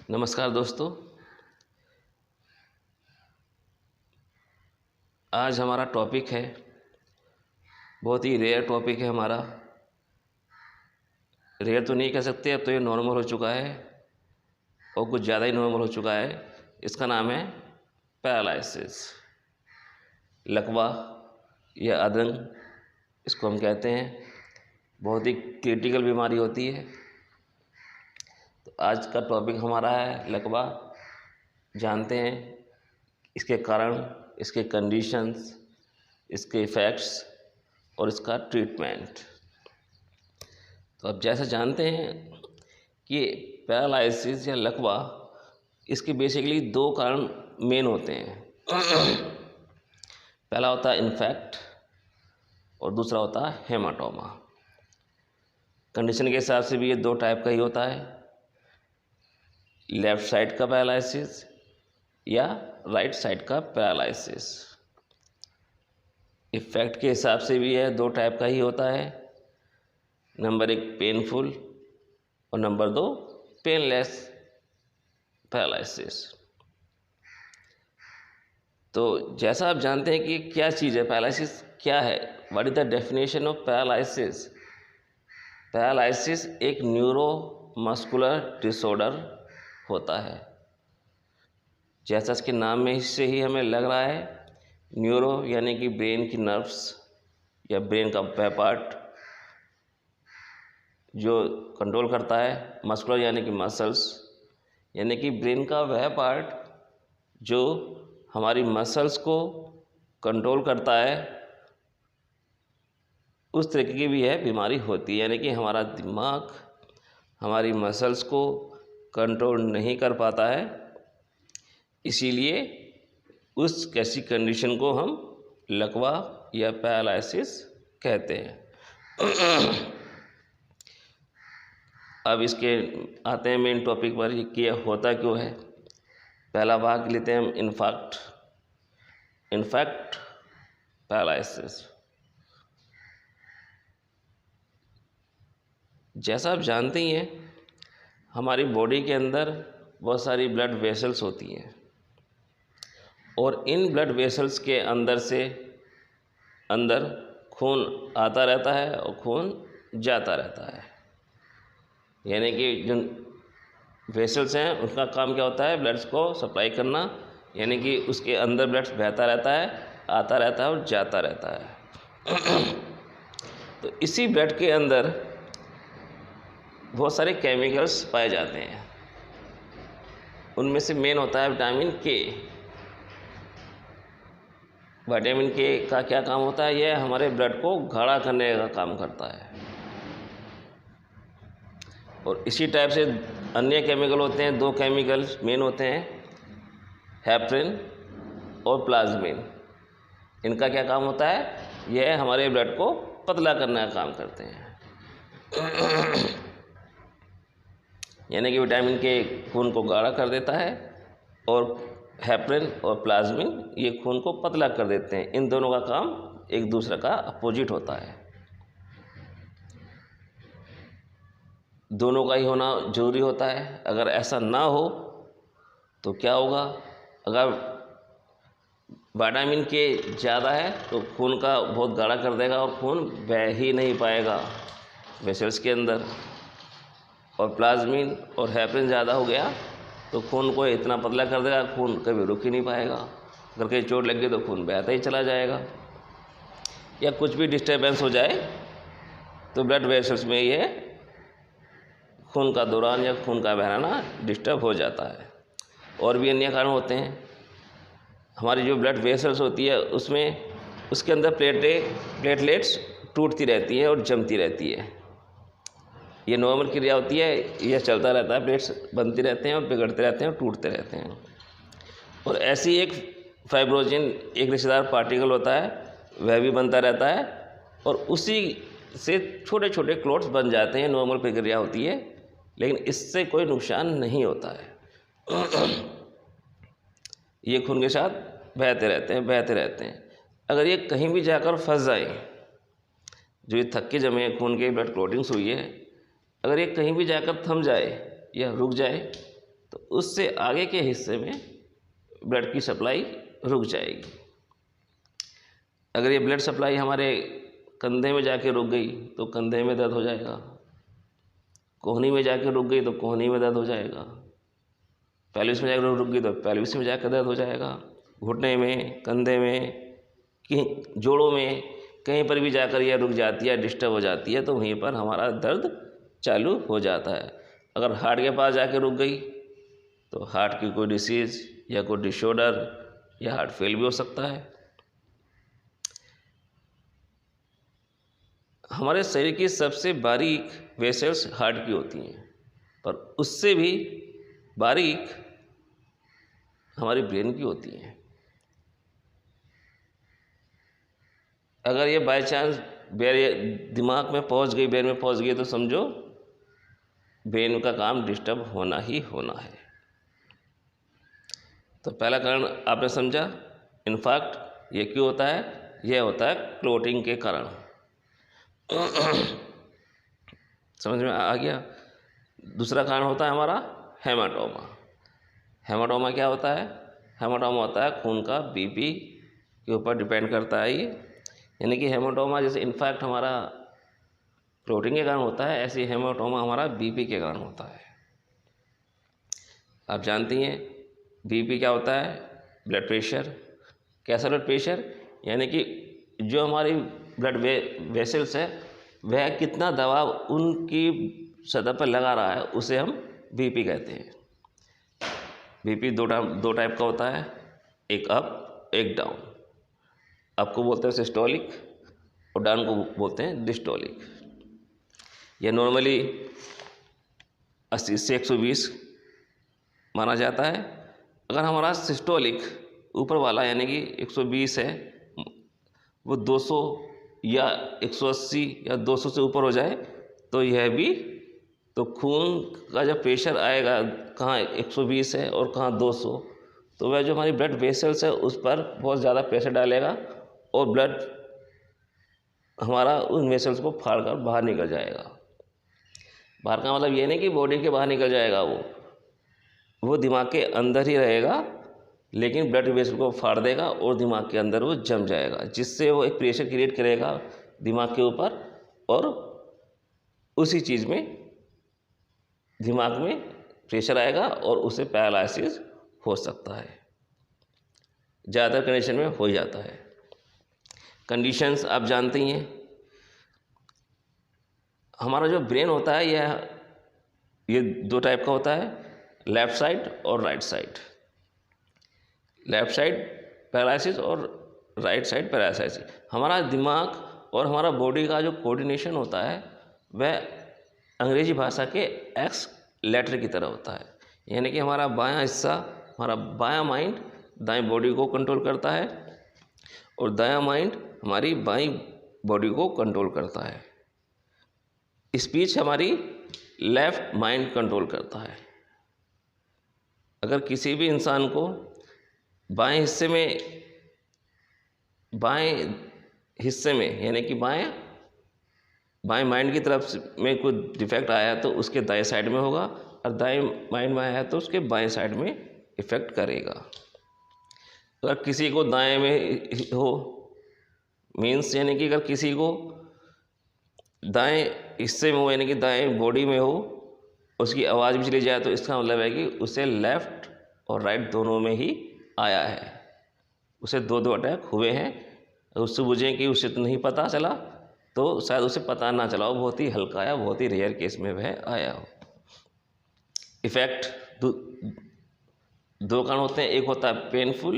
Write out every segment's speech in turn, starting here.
नमस्कार दोस्तों। आज हमारा टॉपिक है, बहुत ही रेयर टॉपिक है हमारा। रेयर तो नहीं कह सकते, अब तो ये नॉर्मल हो चुका है और कुछ ज़्यादा ही नॉर्मल हो चुका है। इसका नाम है पैरालिसिस, लकवा या अदंग इसको हम कहते हैं। बहुत ही क्रिटिकल बीमारी होती है। तो आज का टॉपिक हमारा है लकवा। जानते हैं इसके कारण, इसके कंडीशंस, इसके इफ़ेक्ट्स और इसका ट्रीटमेंट। तो अब जैसे जानते हैं कि पैरालिसिस या लकवा, इसके बेसिकली दो कारण मेन होते हैं। पहला होता है इन्फेक्ट और दूसरा होता है हेमाटोमा। कंडीशन के हिसाब से भी ये दो टाइप का ही होता है, लेफ़्ट साइड का पैरालिसिस या राइट साइड का पैरालिसिस। इफ़ेक्ट के हिसाब से भी यह दो टाइप का ही होता है। नंबर 1 पेनफुल और नंबर 2 पेनलेस पैरालिसिस। तो जैसा आप जानते हैं कि क्या चीज़ है पैरालिसिस, क्या है, what is the definition of paralysis. Paralysis एक न्यूरोमस्कुलर डिसऑर्डर होता है। जैसा इसके नाम में से ही हमें लग रहा है, न्यूरो यानी कि ब्रेन की नर्व्स या ब्रेन का वह पार्ट जो कंट्रोल करता है, मस्कुलर यानी कि मसल्स यानी कि ब्रेन का वह पार्ट जो हमारी मसल्स को कंट्रोल करता है, उस तरीके की भी यह बीमारी होती है। यानी कि हमारा दिमाग हमारी मसल्स को कंट्रोल नहीं कर पाता है, इसीलिए उस कैसी कंडीशन को हम लकवा या पैरालिसिस कहते हैं। अब इसके आते हैं मेन टॉपिक पर कि यह होता क्यों है। पहला भाग लेते हैं हम इन्फेक्ट पैरालिसिस। जैसा आप जानते ही हैं, हमारी बॉडी के अंदर बहुत सारी ब्लड वेसल्स होती हैं और इन ब्लड वेसल्स के अंदर खून आता रहता है और खून जाता रहता है। यानी कि जो वेसल्स हैं उनका काम क्या होता है, ब्लड्स को सप्लाई करना, यानी कि उसके अंदर ब्लड बहता रहता है, आता रहता है और जाता रहता है। तो इसी ब्लड के अंदर बहुत सारे केमिकल्स पाए जाते हैं। उनमें से मेन होता है विटामिन के। विटामिन के का क्या काम होता है, यह हमारे ब्लड को गाढ़ा करने का काम करता है। और इसी टाइप से अन्य केमिकल होते हैं, दो केमिकल मेन होते हैं, हेपरिन और प्लाज्मिन। इनका क्या काम होता है, यह हमारे ब्लड को पतला करने का काम करते हैं। यानी कि विटामिन के खून को गाढ़ा कर देता है और हेपरिन और प्लाज्मिन ये खून को पतला कर देते हैं। इन दोनों का काम एक दूसरे का अपोजिट होता है। दोनों का ही होना जरूरी होता है। अगर ऐसा ना हो तो क्या होगा, अगर विटामिन के ज़्यादा है तो खून का बहुत गाढ़ा कर देगा और खून बह ही नहीं पाएगा वेसल्स के अंदर। और प्लाज्मिन और हेपरिन ज़्यादा हो गया तो खून को इतना पतला कर देगा, खून कभी रुक ही नहीं पाएगा। अगर कहीं चोट लग गई तो खून बहता ही चला जाएगा, या कुछ भी डिस्टर्बेंस हो जाए तो ब्लड वेसल्स में ये खून का दौरान या खून का बहना डिस्टर्ब हो जाता है। और भी अन्य कारण होते हैं। हमारी जो ब्लड वेसल्स होती है उसके अंदर प्लेटलेट्स टूटती रहती हैं और जमती रहती है। ये नॉर्मल क्रिया होती है, यह चलता रहता है, प्लेट्स बनती रहते हैं और बिगड़ते रहते हैं और टूटते रहते हैं। और ऐसी एक फाइब्रोजिन, एक रिश्तेदार पार्टिकल होता है, वह भी बनता रहता है और उसी से छोटे छोटे क्लॉट्स बन जाते हैं। नॉर्मल प्रक्रिया होती है, लेकिन इससे कोई नुकसान नहीं होता है। ये खून के साथ बहते रहते हैं। अगर ये कहीं भी जाकर फंस जाए, जो ये थक के जमे खून के ब्लड क्लॉटिंग्स हुई है, अगर ये कहीं भी जाकर थम जाए या रुक जाए तो उससे आगे के हिस्से में ब्लड की सप्लाई रुक जाएगी। अगर ये ब्लड सप्लाई हमारे कंधे में जाके रुक गई तो कंधे में दर्द हो जाएगा, कोहनी में जाके रुक गई तो कोहनी में दर्द हो जाएगा, पेल्विस में जाकर रुक गई तो पेल्विस में जाकर दर्द हो जाएगा, घुटने में, कंधे में, जोड़ों में, कहीं पर भी जाकर यह रुक जाती है, डिस्टर्ब हो जाती है, तो वहीं पर हमारा दर्द चालू हो जाता है। अगर हार्ट के पास जाके रुक गई तो हार्ट की कोई डिसीज़ या कोई डिसऑर्डर या हार्ट फेल भी हो सकता है। हमारे शरीर की सबसे बारीक वेसल्स हार्ट की होती हैं, पर उससे भी बारीक हमारी ब्रेन की होती हैं। अगर ये बाय चांस दिमाग में पहुंच गई, ब्रेन में पहुंच गई, तो समझो ब्रेन का काम डिस्टर्ब होना ही होना है। तो पहला कारण आपने समझा, इनफैक्ट ये क्यों होता है? यह होता है क्लोटिंग के कारण। समझ में आ गया? दूसरा कारण होता है हमारा हेमाटोमा। हेमाटोमा क्या होता है? हेमाटोमा होता है खून का बीपी के ऊपर डिपेंड करता है ये, यानी कि हेमाटोमा जैसे इनफैक्ट हमारा क्लोटिंग के कारण होता है, ऐसे हेमाटोमा हमारा बीपी के कारण होता है। आप जानती हैं बीपी क्या होता है? Blood pressure. कैसा ब्लड प्रेशर? यानी कि जो हमारी ब्लड वेसल्स है वह कितना दबाव उनकी सतह पर लगा रहा है, उसे हम बीपी कहते हैं। बीपी दो टाइप का होता है, एक अप एक डाउन। अप को बोलते हैं सिस्टोलिक और डाउन को बोलते हैं डिस्टोलिक। यह नॉर्मली 80 से 120 माना जाता है। अगर हमारा सिस्टोलिक ऊपर वाला यानी कि 120 है, वो 200 या 180 या 200 से ऊपर हो जाए तो यह भी, तो खून का जब प्रेशर आएगा कहाँ 120 है और कहाँ 200, तो वह जो हमारी ब्लड वेसल्स है उस पर बहुत ज़्यादा प्रेशर डालेगा और ब्लड हमारा उन वेसल्स को फाड़ कर बाहर निकल जाएगा। बाहर का मतलब ये नहीं कि बॉडी के बाहर निकल जाएगा, वो दिमाग के अंदर ही रहेगा, लेकिन ब्लड वेसल को फाड़ देगा और दिमाग के अंदर वो जम जाएगा, जिससे वो एक प्रेशर क्रिएट करेगा दिमाग के ऊपर और उसी चीज़ में दिमाग में प्रेशर आएगा और उसे पैरालिसिस हो सकता है। ज़्यादातर कंडीशन में हो जाता है। कंडीशंस आप जानते ही हैं। हमारा जो ब्रेन होता है ये दो टाइप का होता है, लेफ़्ट साइड और right side. Left side paralysis और राइट साइड पैरालिसिस। हमारा दिमाग और हमारा बॉडी का जो कोऑर्डिनेशन होता है वह अंग्रेजी भाषा के एक्स लेटर की तरह होता है, यानी कि हमारा बायां हिस्सा, हमारा बायां माइंड दाएं बॉडी को कंट्रोल करता है और दायां माइंड हमारी बाईं बॉडी को कंट्रोल करता है। स्पीच हमारी लेफ़्ट माइंड कंट्रोल करता है। अगर किसी भी इंसान को बाएं हिस्से में यानी कि बाएं माइंड की तरफ में कोई डिफेक्ट आया तो उसके दाएं साइड में होगा, और दाएं माइंड में आया है तो उसके बाएं साइड में इफ़ेक्ट करेगा। अगर किसी को दाएं में हो मीन्स यानी कि अगर किसी को दाएं हिस्से में हो यानी कि दाएं बॉडी में हो, उसकी आवाज़ भी चली जाए तो इसका मतलब है कि उसे लेफ़्ट और राइट दोनों में ही आया है, उसे दो अटैक हुए हैं। उससे बुझें कि उसे तो नहीं पता चला तो शायद उसे पता ना चला हो, बहुत ही हल्का या बहुत ही रेयर केस में वह आया हो। इफ़ेक्ट दो कारण होते हैं, एक होता है पेनफुल,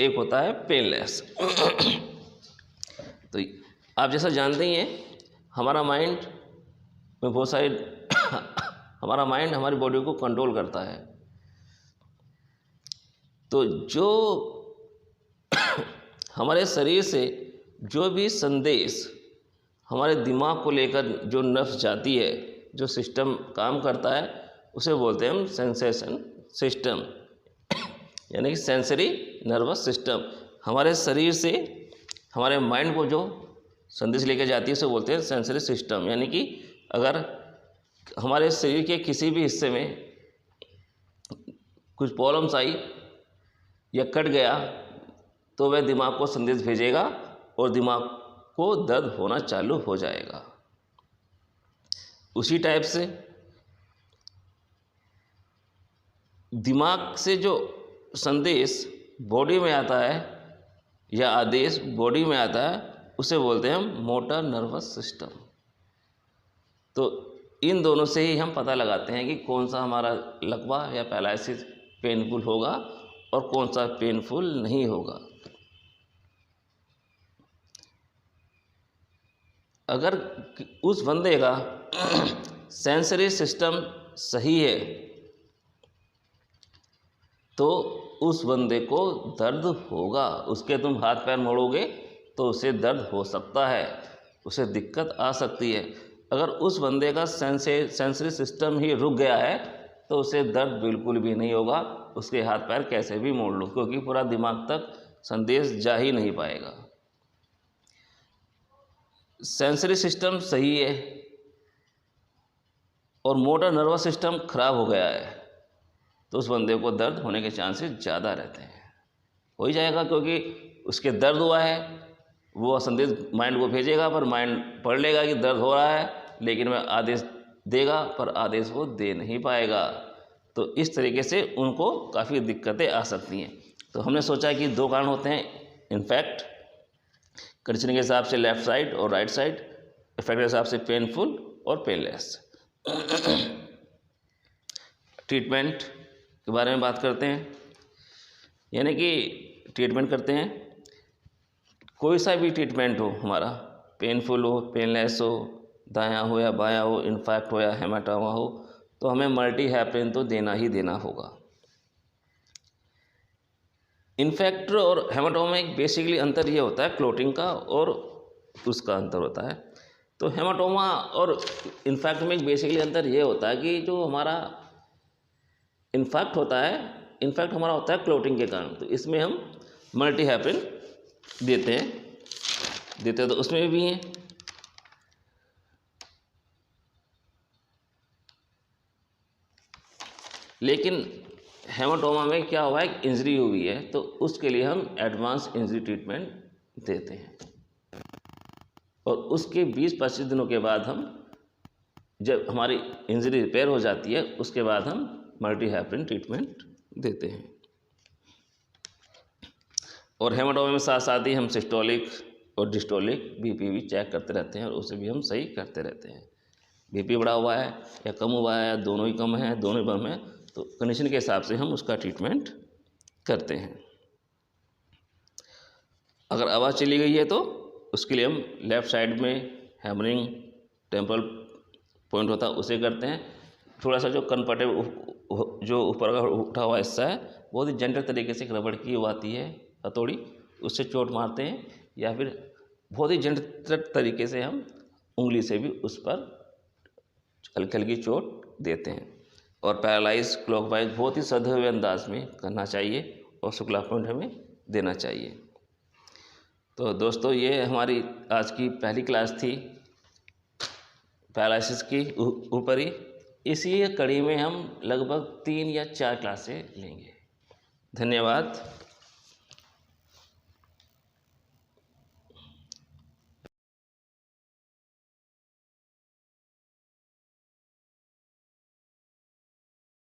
एक होता है पेनलेस। तो आप जैसा जानते ही हैं हमारा माइंड में बहुत सारी हमारा माइंड हमारी बॉडी को कंट्रोल करता है। तो जो हमारे शरीर से जो भी संदेश हमारे दिमाग को लेकर जो नर्व्स जाती है, जो सिस्टम काम करता है, उसे बोलते हैं हम सेंसेशन सिस्टम, यानी कि सेंसरी नर्वस सिस्टम। हमारे शरीर से हमारे माइंड को जो संदेश लेकर जाती है उसे बोलते हैं सेंसरी सिस्टम। यानी कि अगर हमारे शरीर के किसी भी हिस्से में कुछ प्रॉब्लम्स आई या कट गया तो वह दिमाग को संदेश भेजेगा और दिमाग को दर्द होना चालू हो जाएगा। उसी टाइप से दिमाग से जो संदेश बॉडी में आता है या आदेश बॉडी में आता है उसे बोलते हैं हम मोटर नर्वस सिस्टम। तो इन दोनों से ही हम पता लगाते हैं कि कौन सा हमारा लकवा या पैरालिसिस पेनफुल होगा और कौन सा पेनफुल नहीं होगा। अगर उस बंदे का सेंसरी सिस्टम सही है तो उस बंदे को दर्द होगा। उसके तुम हाथ पैर मोड़ोगे तो उसे दर्द हो सकता है, उसे दिक्कत आ सकती है। अगर उस बंदे का सेंसरी सिस्टम ही रुक गया है तो उसे दर्द बिल्कुल भी नहीं होगा, उसके हाथ पैर कैसे भी मोड़ लो, क्योंकि पूरा दिमाग तक संदेश जा ही नहीं पाएगा। सेंसरी सिस्टम सही है और मोटर नर्वस सिस्टम खराब हो गया है तो उस बंदे को दर्द होने के चांसेस ज़्यादा रहते हैं। हो ही जाएगा क्योंकि उसके दर्द हुआ है, वो संदेश माइंड को भेजेगा पर माइंड पढ़ लेगा कि दर्द हो रहा है, लेकिन वह आदेश देगा पर आदेश वो दे नहीं पाएगा। तो इस तरीके से उनको काफ़ी दिक्कतें आ सकती हैं। तो हमने सोचा कि दो कारण होते हैं, इनफैक्ट कंडीशन के हिसाब से लेफ़्ट साइड और राइट साइड, इफेक्ट के हिसाब से पेनफुल और पेनलेस। ट्रीटमेंट के बारे में बात करते हैं, यानी कि ट्रीटमेंट करते हैं, कोई सा भी ट्रीटमेंट हो हमारा, पेनफुल हो, पेनलेस हो, दायां हो या बायां हो, इन्फेक्ट हो या हेमाटोमा हो, तो हमें मल्टी हेपरिन तो देना ही देना होगा। इन्फेक्ट और हेमाटोमा में एक बेसिकली अंतर ये होता है क्लोटिंग का और उसका अंतर होता है। तो हेमाटोमा और इन्फेक्ट में एक बेसिकली अंतर ये होता है कि जो हमारा इन्फेक्ट होता है, इन्फेक्ट हमारा होता है क्लोटिंग के कारण, तो इसमें हम मल्टी हेपरिन देते हैं तो उसमें भी हैं। लेकिन हेमाटोमा में क्या हुआ है, इंजरी हुई है तो उसके लिए हम एडवांस इंजरी ट्रीटमेंट देते हैं और उसके 20-25 दिनों के बाद हम, जब हमारी इंजरी रिपेयर हो जाती है उसके बाद हम मल्टी हेपरिन ट्रीटमेंट देते हैं। और हेमाटोमा में साथ साथ ही हम सिस्टोलिक और डिस्टोलिक बीपी भी चेक करते रहते हैं और उसे भी हम सही करते रहते हैं। बीपी बढ़ा हुआ है या कम हुआ है या दोनों ही कम है, दोनों ही कम है, तो कंडीशन के हिसाब से हम उसका ट्रीटमेंट करते हैं। अगर आवाज़ चली गई है तो उसके लिए हम लेफ़्ट साइड में हैमरिंग टेम्पल पॉइंट होता है उसे करते हैं। थोड़ा सा जो कंफर्टेबल जो ऊपर का उठा हुआ हिस्सा है बहुत ही जेंटल तरीके से रबड़ की वो आती है हथौड़ी, उससे चोट मारते हैं या फिर बहुत ही जेंटल तरीके से हम उंगली से भी उस पर हल्की हल्की चोट देते हैं। और पैरालाइज क्लॉकवाइज बहुत ही सधे हुए अंदाज में करना चाहिए और शुक्ला पॉइंट हमें देना चाहिए। तो दोस्तों ये हमारी आज की पहली क्लास थी पैरालिसिस की ऊपर ही। इसी कड़ी में हम लगभग 3 या 4 क्लासें लेंगे। धन्यवाद।